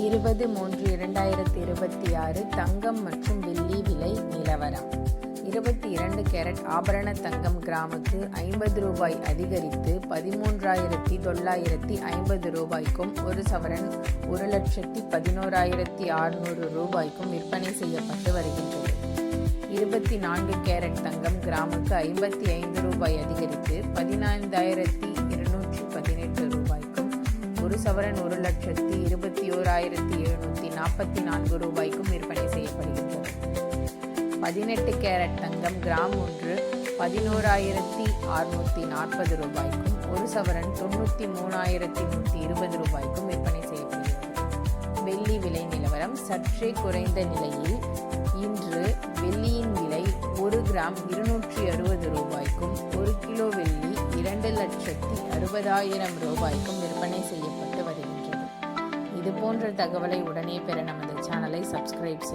20/3/2026 தங்கம் மற்றும் வெள்ளி விலை நிலவரம். 22 கேரட் ஆபரண தங்கம் கிராமுக்கு ரூபாய் 50 அதிகரித்து 13,950 ரூபாய்க்கும், ஒரு சவரன் 1,11,600 ரூபாய்க்கும் விற்பனை செய்யப்பட்டு வருகின்றது. 24 கேரட் தங்கம் கிராமுக்கு 55 ரூபாய் அதிகரித்து 15,218 ரூபாய்க்கும், ஒரு சவரன் 1,21,744 ரூபாய்க்கும் விற்பனை செய்யப்படுகின்றது. 18 கேரட் தங்கம் கிராம் ஒன்று 11,640 ரூபாய்க்கும், ஒரு சவரன் 93,120 ரூபாய்க்கும் விற்பனை செய்யப்படுகிறது. வெள்ளி விலை நிலவரம். சற்றே குறைந்த நிலையில் இன்று வெள்ளியின் விலை 1 கிராம் 260 ரூபாய்க்கும், 1 கிலோ வெள்ளி 2,60,000 ரூபாய்க்கும் விற்பனை செய்யப்பட்டு வருகின்றது. இது போன்ற தகவலை உடனே பெற நமது சேனலை சப்ஸ்கிரைப் செய்ய